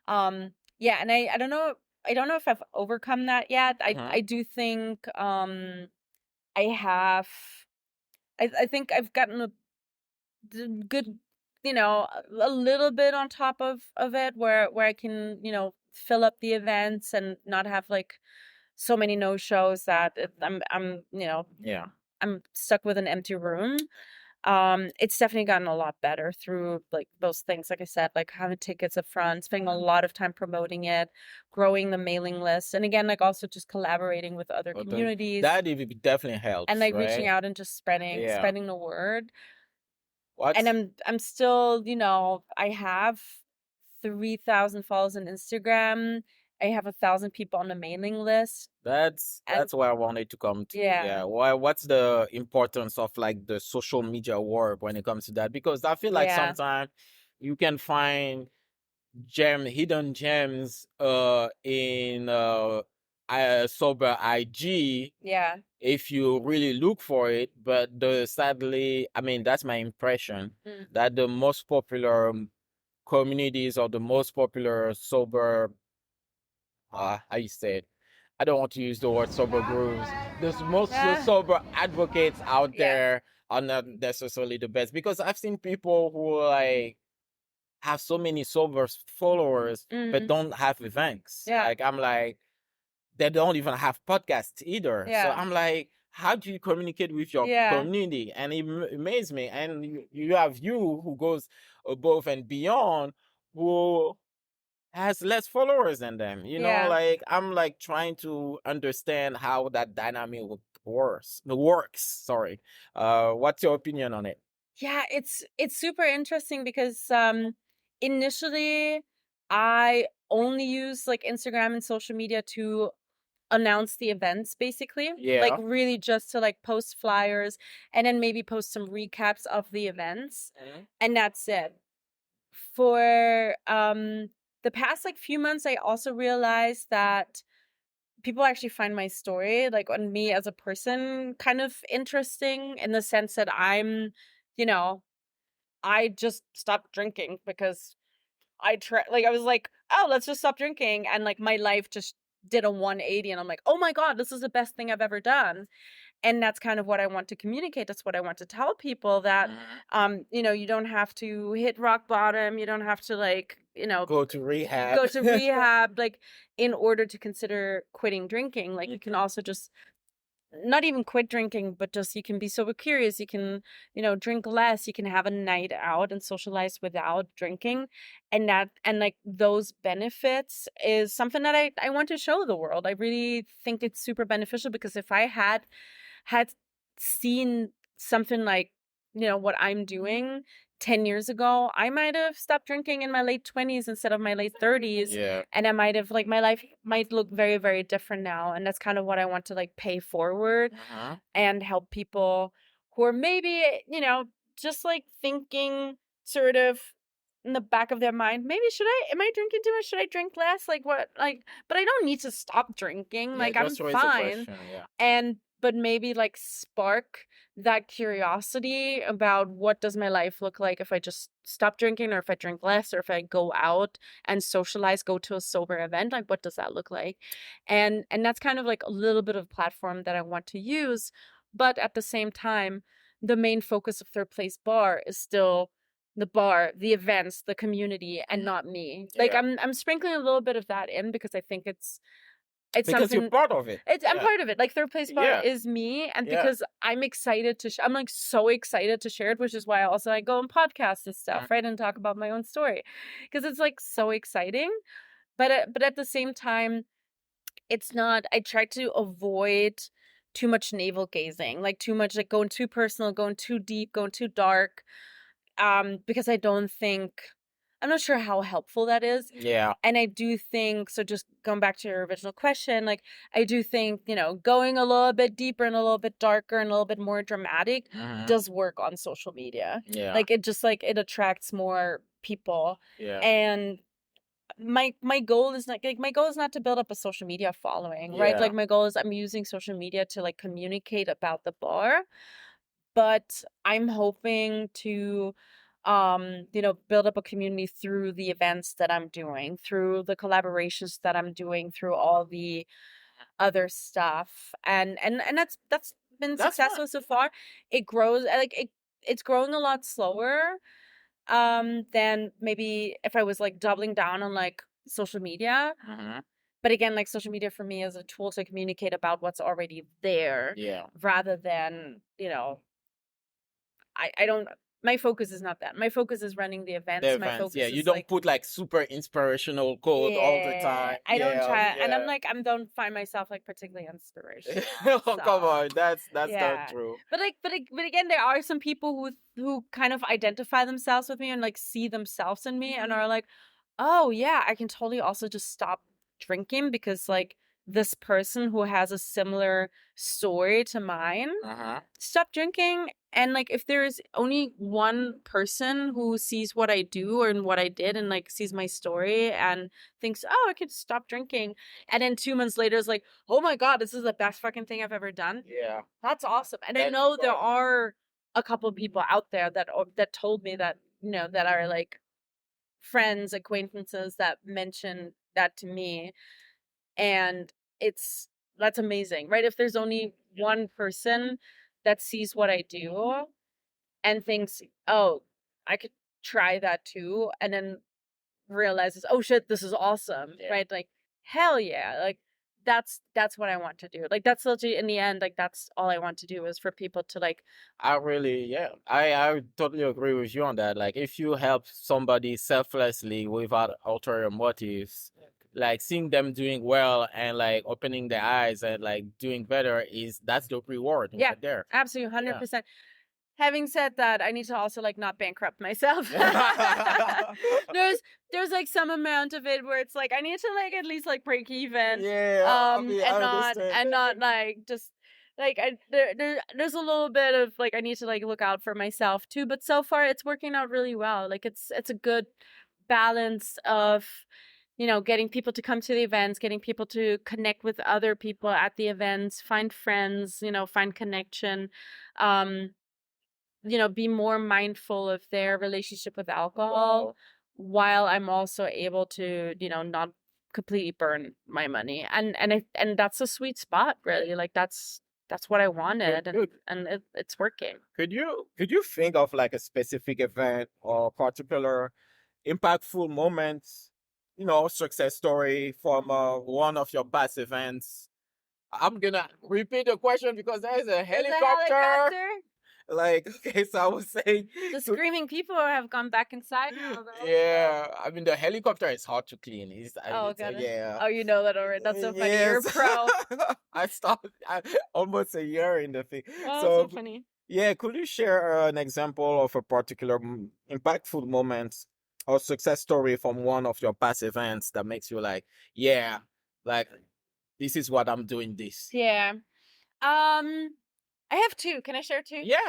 and I don't know if I've overcome that yet. I do think I have. I think I've gotten a good, a little bit on top of it where I can fill up the events and not have like so many no shows that I'm I'm stuck with an empty room. It's definitely gotten a lot better through like those things, like I said, like having tickets up front, spending a lot of time promoting it, growing the mailing list, and again like also just collaborating with other communities. That definitely helps, and like right? reaching out and just spreading the word. And What's I'm still, I have 3,000 followers on Instagram. I have 1,000 people on the mailing list. And that's where I wanted to come to. yeah, Yeah. What's the importance of like the social media work when it comes to that? Because I feel like yeah, sometimes you can find hidden gems in sober IG yeah, if you really look for it. But the sadly, I mean, that's my impression mm, that the most popular communities or the most popular sober, how you say it? I don't want to use the word sober groups. There's most ah, sober advocates out yeah, there are not necessarily the best, because I've seen people who like have so many sober followers but mm, don't have events. yeah, Like I'm like, they don't even have podcasts either. So yeah, I'm like, how do you communicate with your yeah, community? And it amazes me. And you have you who goes above and beyond, who has less followers than them. yeah. Like I'm like trying to understand how that dynamic works. Sorry. What's your opinion on it? Yeah, it's super interesting because initially I only use like Instagram and social media to announce the events basically. Like Yeah. really just to like post flyers and then maybe post some recaps of the events, Mhm. and that's it. For the past like few months I also realized that people actually find my story, like on me as a person, kind of interesting in the sense that you know, I just stopped drinking because I was like, oh, let's just stop drinking. And like my life just did a 180. And I'm like, oh my God, this is the best thing I've ever done. And that's kind of what I want to communicate. That's what I want to tell people that, Mhm. you don't have to hit rock bottom. You don't have to like, Go to rehab. go to rehab, like in order to consider quitting drinking. Like you can also just not even quit drinking, but just you can be sober curious. You can, drink less. You can have a night out and socialize without drinking. And like those benefits is something that I want to show the world. I really think it's super beneficial because if I had seen something like, what I'm doing 10 years ago, I might have stopped drinking in my late 20s instead of my late 30s. Yeah. And I might have, like, my life might look very, very different now. And that's kind of what I want to, like, pay forward Uh-huh. and help people who are maybe, just like thinking sort of in the back of their mind, maybe am I drinking too much? Should I drink less? Like, what? Like, but I don't need to stop drinking. Yeah, Like, I'm just raise a fine. question. Yeah. But maybe like spark that curiosity about what does my life look like if I just stop drinking, or if I drink less, or if I go out and socialize, go to a sober event, like what does that look like? And that's kind of like a little bit of platform that I want to use, but at the same time the main focus of Third Place Bar is still the bar, the events, the community, and not me. Like Yeah. I'm sprinkling a little bit of that in because I think it's Because you're something. part of it. I'm Yeah. part of it. Like Third Place Bar Yeah. is me, and Yeah. because I'm excited I'm like so excited to share it, which is why also I go on podcasts and stuff, Mhm. right, and talk about my own story, because it's like so exciting. But at the same time, it's not. I try to avoid too much navel gazing, like too much, like going too personal, going too deep, going too dark, because I don't think. I'm not sure how helpful that is. Yeah. And I do think, so just going back to your original question, like I do think, going a little bit deeper and a little bit darker and a little bit more dramatic Mhm. does work on social media. Yeah. Like it just like it attracts more people. Yeah. And my goal is not like my goal is not to build up a social media following, right? Yeah. Like my goal is I'm using social media to like communicate about the bar, but I'm hoping to build up a community through the events that I'm doing, through the collaborations that I'm doing, through all the other stuff. And that's been That's fine. successful so far. It grows it's growing a lot slower than maybe if I was like doubling down on like social media. Mhm. But again, like social media for me is a tool to communicate about what's already there Yeah. rather than, I don't my focus is not that. My focus is running the events. The My events, focus yeah. You is don't like, put like super inspirational quote all the yeah, time. I don't Yeah, try, and yeah. I don't find myself like particularly inspirational. Oh, So come on, that's not yeah, true. but again, there are some people who kind of identify themselves with me and like see themselves in me and are like, oh yeah, I can totally also just stop drinking because like this person who has a similar story to mine Uh-huh. stop drinking. And like if there's only one person who sees what I do or what I did and like sees my story and thinks, oh, I could stop drinking, and then 2 months later is like, oh my god, this is the best fucking thing I've ever done, Yeah. that's awesome. And I And know there are a couple of people out there that told me that, you know, that are like friends, acquaintances that mention that to me. And it's that's amazing, right? If there's only one person that sees what I do and thinks, oh, I could try that too, and then realizes, oh shit, this is awesome, Yeah. right? Like, hell yeah. Like that's what I want to do. Like that's literally in the end, like that's all I want to do is for people to like, I really, yeah, I totally agree with you on that. Like, if you help somebody selflessly without ulterior motives, like seeing them doing well and like opening their eyes and like doing better that's the reward yeah, right there. absolutely, Yeah. 100%. Having said that, I need to also like not bankrupt myself. there's like some amount of it where it's like I need to like at least like break even. Yeah, I mean, I And not like just like there's a little bit of like I need to like look out for myself too. But so far it's working out really well. Like it's a good balance of, you know, getting people to come to the events, getting people to connect with other people at the events, find friends, you know, find connection. You know, be more mindful of their relationship with alcohol while I'm also able to, you know, not completely burn my money. And that's a sweet spot, really. Like that's what I wanted, Good. and it's working. Could you think of like a specific event or particular impactful moments, success story from one of your past events? I'm gonna repeat the question because there is a helicopter. Like, okay, so I was saying the screaming people have gone back inside now, though. Yeah, I mean the helicopter is hard to clean. Yeah. Oh, you know that already. That's so funny. You're a pro. I started almost a year in the thing. Oh, So so funny. yeah, could you share an example of a particular impactful moment or success story from one of your past events that makes you like, yeah, like this is what I'm doing this. Yeah. I have two. Can I share two? Yeah.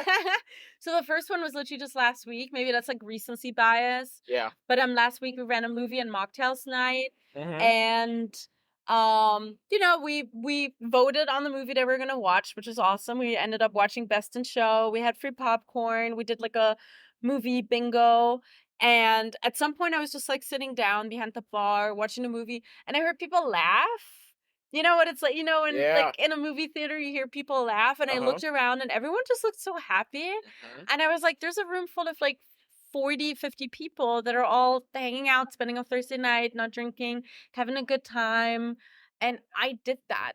So the first one was literally just last week. Maybe that's like recency bias. Yeah. But last week we ran a movie and mocktails night. Mhm. And you know, we voted on the movie that we are gonna watch, which is awesome. We ended up watching Best in Show. We had free popcorn. We did like a movie bingo. And at some point I was just like sitting down behind the bar watching a movie and I heard people laugh. You know what it's like, you know, when like in a movie theater you hear people laugh, and I looked around and everyone just looked so happy. And I was like, there's a room full of like 40, 50 people that are all hanging out, spending a Thursday night, not drinking, having a good time. And I did that.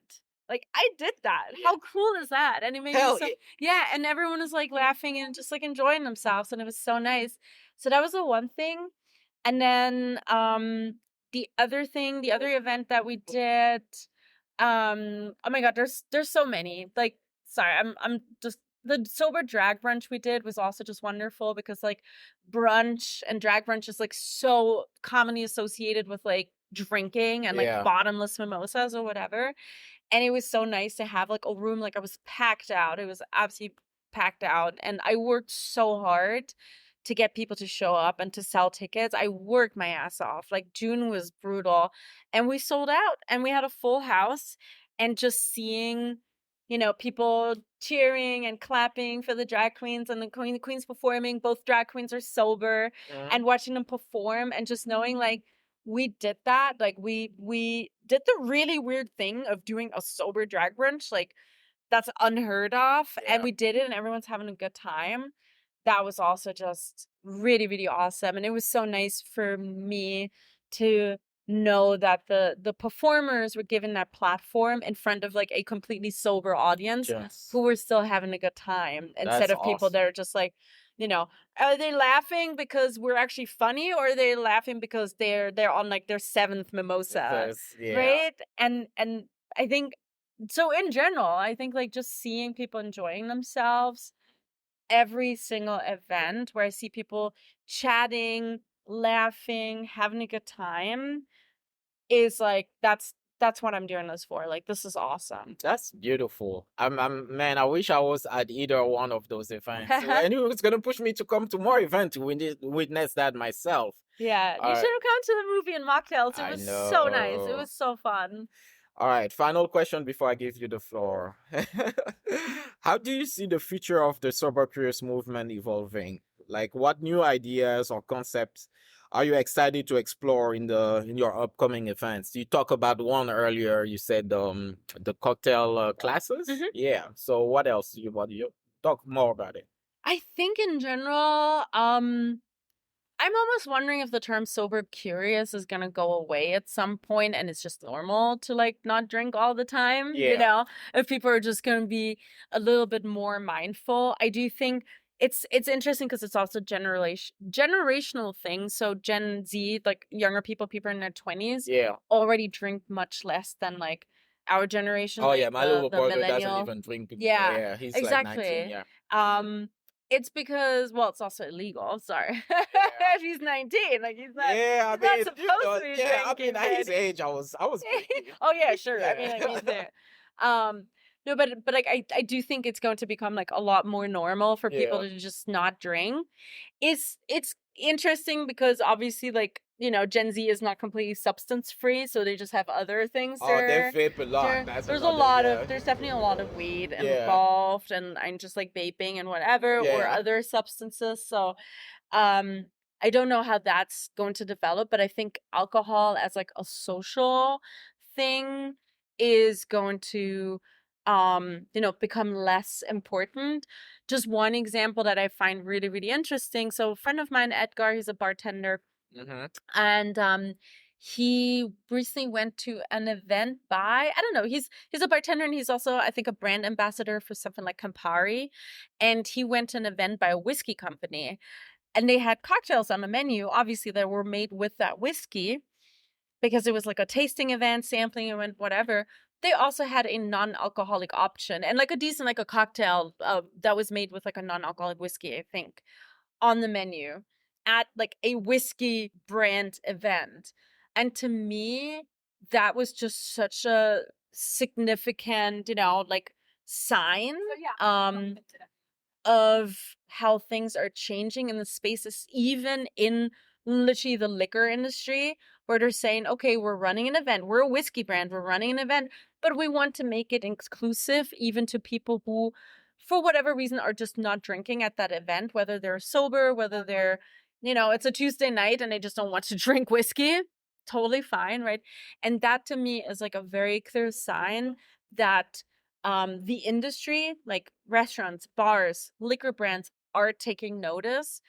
Like I did that. Yeah. How cool is that? And it made me so yeah, and everyone was like laughing and just like enjoying themselves, and it was so nice. So that was the one thing. And then the other event that we did, oh my god, there's so many. Like, sorry, I'm just, the sober drag brunch we did was also just wonderful because like brunch and drag brunch is like so commonly associated with like drinking and like bottomless mimosas or whatever. And it was so nice to have like a room, like I was packed out. It was absolutely packed out. And I worked so hard to get people to show up and to sell tickets. I worked my ass off. Like June was brutal, and we sold out and we had a full house. And just seeing, you know, people cheering and clapping for the drag queens and the queens performing, both drag queens are sober, and watching them perform and just knowing like we did that. Like we did the really weird thing of doing a sober drag brunch. Like that's unheard of. And we did it and everyone's having a good time. That was also just really, really awesome. And it was so nice for me to know that the performers were given that platform in front of like a completely sober audience who were still having a good time, instead of people that are just like, are they laughing because we're actually funny, or are they laughing because they're on like their seventh mimosa, Yeah. right? And I think so in general, I think like just seeing people enjoying themselves every single event where I see people chatting, laughing, having a good time is like that's what I'm doing this for. Like this is awesome. That's beautiful. Man, I wish I was at either one of those events. And it was gonna push me to come to more events to witness that myself. Yeah, you should have come to the movie in mocktails. It I was so nice. It know. was so fun. All right, final question before I give you the floor. How do you see the future of the sober curious movement evolving? Like, what new ideas or concepts are you excited to explore in your upcoming events? You talked about one earlier. You said the cocktail classes. Mhm. Yeah. So what else? What do you talk more about it? I think in general, I'm almost wondering if the term sober curious is gonna go away at some point and it's just normal to like not drink all the time. Yeah. If people are just gonna be a little bit more mindful. I do think it's interesting because it's also generational thing. So Gen Z, like younger people in their 20s, Yeah. already drink much less than like our generation. Oh like yeah, my the little brother doesn't millennial. even drink. Yeah, Yeah, he's like 19. exactly. Yeah. It's because, well, it's also illegal. Sorry. Yeah. If he's 19, like he's not. Yeah, I He's not mean, supposed to be yeah, I drinking. mean, at his But... age, I was drinking. Oh yeah, sure. I mean, Yeah. like he's there. No, but like I do think it's going to become like a lot more normal for people Yeah. to just not drink. It's interesting because obviously like Gen Z is not completely substance free, so they just have other things. Oh, they vape a lot. That's There's another, yeah. there's definitely a lot of weed Yeah. involved, and just like vaping and whatever or Yeah. other substances. So I don't know how that's going to develop, but I think alcohol as like a social thing is going to become less important. Just one example that I find really really interesting. So a friend of mine, Edgar, he's a bartender, Mm-hmm. and he recently went to an event by, I don't know, he's a bartender, and he's also I think a brand ambassador for something like Campari, and he went to an event by a whiskey company, and they had cocktails on the menu, obviously, that were made with that whiskey because it was like a tasting event, sampling event, whatever. They also had a non-alcoholic option and like a decent, like a cocktail that was made with like a non-alcoholic whiskey, I think, on the menu at like a whiskey brand event. And to me, that was just such a significant, like sign. Of how things are changing in the spaces, even in literally the liquor industry, where they're saying, okay, we're running an event, we're a whiskey brand, we're running an event, but we want to make it inclusive even to people who, for whatever reason, are just not drinking at that event, whether they're sober, whether they're, it's a Tuesday night and they just don't want to drink whiskey. Totally fine, right? And that to me is like a very clear sign that the industry, like restaurants, bars, liquor brands, are taking notice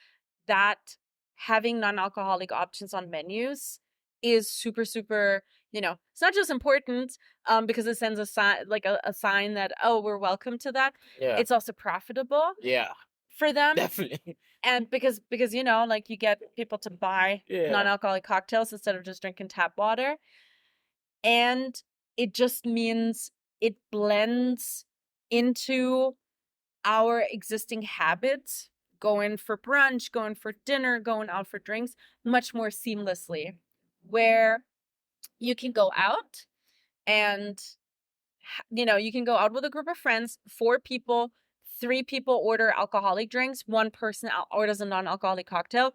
that having non-alcoholic options on menus is super super, it's not just important because it sends a sign, like a sign that, oh, we're welcome to that. Yeah. It's also profitable Yeah. for them. Definitely. And because like you get people to buy non-alcoholic cocktails instead of just drinking tap water. And it just means it blends into our existing habits, going for brunch, going for dinner, going out for drinks, much more seamlessly, where you can go out and, you can go out with a group of friends, 4 people, 3 people order alcoholic drinks, 1 person orders a non-alcoholic cocktail.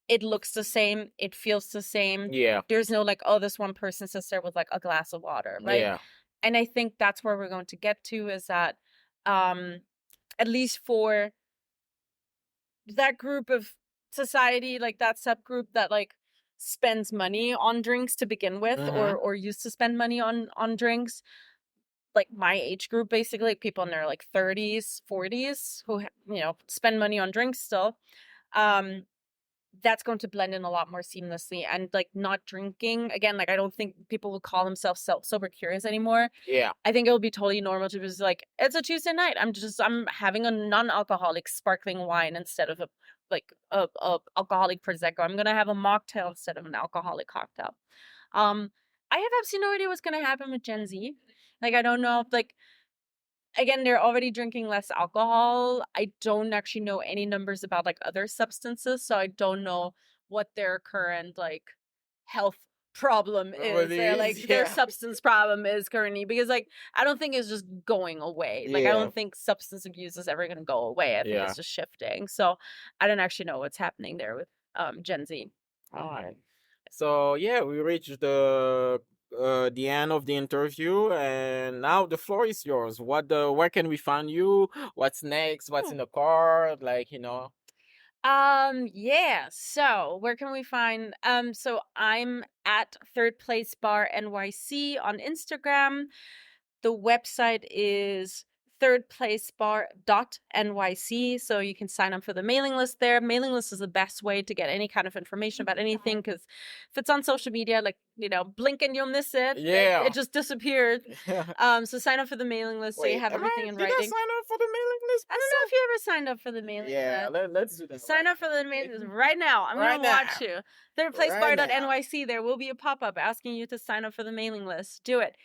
It looks the same. It feels the same. Yeah. There's no like, oh, this one person sits there with like a glass of water, right? Yeah. And I think that's where we're going to get to, is that at least for that group of society, like that subgroup that like spends money on drinks to begin with, or used to spend money on drinks, like my age group, basically, like people in their like 30s, 40s who spend money on drinks still. that's going to blend in a lot more seamlessly. And like not drinking again, like I don't think people will call themselves sober curious anymore. Yeah. I think it'll be totally normal to just like, it's a Tuesday night. I'm having a non-alcoholic sparkling wine instead of a alcoholic prosecco. I'm gonna have a mocktail instead of an alcoholic cocktail. I have absolutely no idea what's gonna happen with Gen Z. Like I don't know if like again, they're already drinking less alcohol. I don't actually know any numbers about like other substances, so I don't know what their current like health problem is, or like their substance problem is currently, because like I don't think it's just going away. Like I don't think substance abuse is ever gonna go away. I think it's just shifting. So I don't actually know what's happening there with Gen Z. All right. So yeah, we reached the end of the interview, and now the floor is yours. Where can we find you? What's next? What's in the car? Like, Yeah, so where can we find so I'm at Third Place Bar NYC on Instagram. The website is thirdplacebar.nyc, so you can sign up for the mailing list there. Mailing list is the best way to get any kind of information about anything, because if it's on social media, like, blink and you'll miss it. It just disappeared. So sign up for the mailing list so you have everything in writing. Did I sign up for the mailing list? I don't know if you ever signed up for the mailing list. Yeah, let's do that. Sign up for the mailing list right now. I'm going to watch you. Thirdplacebar.nyc, there will be a pop-up asking you to sign up for the mailing list. Do it.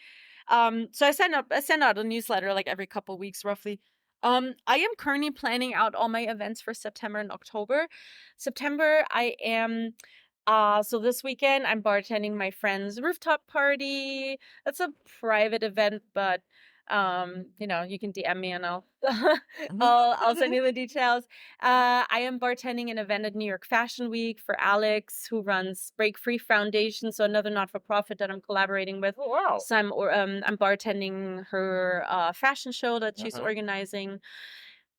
So I send out a newsletter like every couple weeks roughly. I am currently planning out all my events for September and October. September, I am so this weekend I'm bartending my friend's rooftop party. That's a private event, but you can DM me and I'll send you the details. I am bartending an event at New York Fashion Week for Alex, who runs Break Free Foundation, so another not-for-profit that I'm collaborating with. Oh, wow. So I'm bartending her fashion show that she's organizing.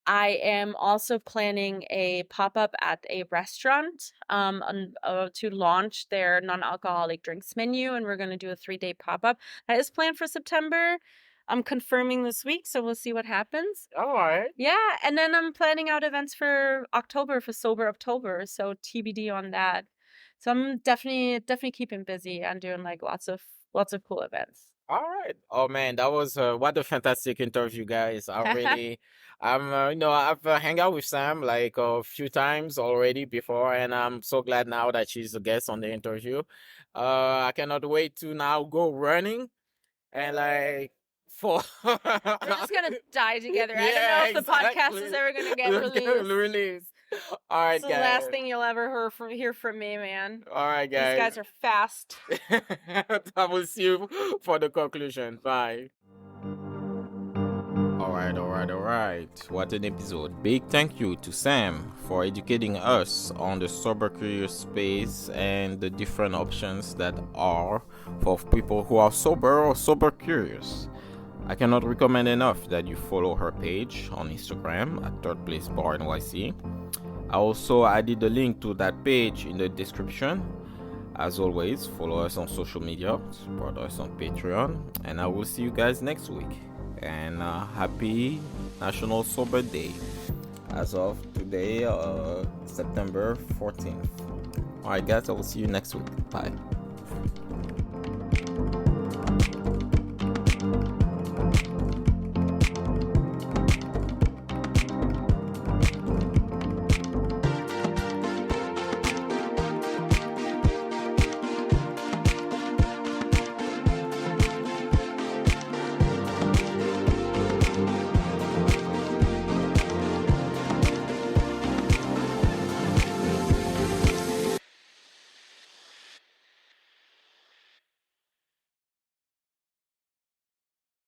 I am also planning a pop-up at a restaurant to launch their non-alcoholic drinks menu, and we're going to do a 3-day pop-up. That is planned for September. I'm confirming this week, so we'll see what happens. All right. Yeah, and then I'm planning out events for October, for Sober October, so TBD on that. So I'm definitely keeping busy and doing like lots of cool events. All right. Oh man, that was what a fantastic interview, guys. I've hang out with Sam like a few times already before, and I'm so glad now that she's a guest on the interview. I cannot wait to now go running and like we're just gonna die together. I don't know if the podcast is ever gonna get released. All right, guys. It's the last thing you'll ever hear from me, man. All right, guys. These guys are fast. I will see you for the conclusion. Bye. All right. What an episode. Big thank you to Sam for educating us on the sober curious space and the different options that are for people who are sober or sober curious. I cannot recommend enough that you follow her page on Instagram at Third Place Bar NYC. I also added the link to that page in the description. As always, follow us on social media, support us on Patreon, and I will see you guys next week. And happy National Sober Day as of today, September 14th. Alright guys, I will see you next week. Bye.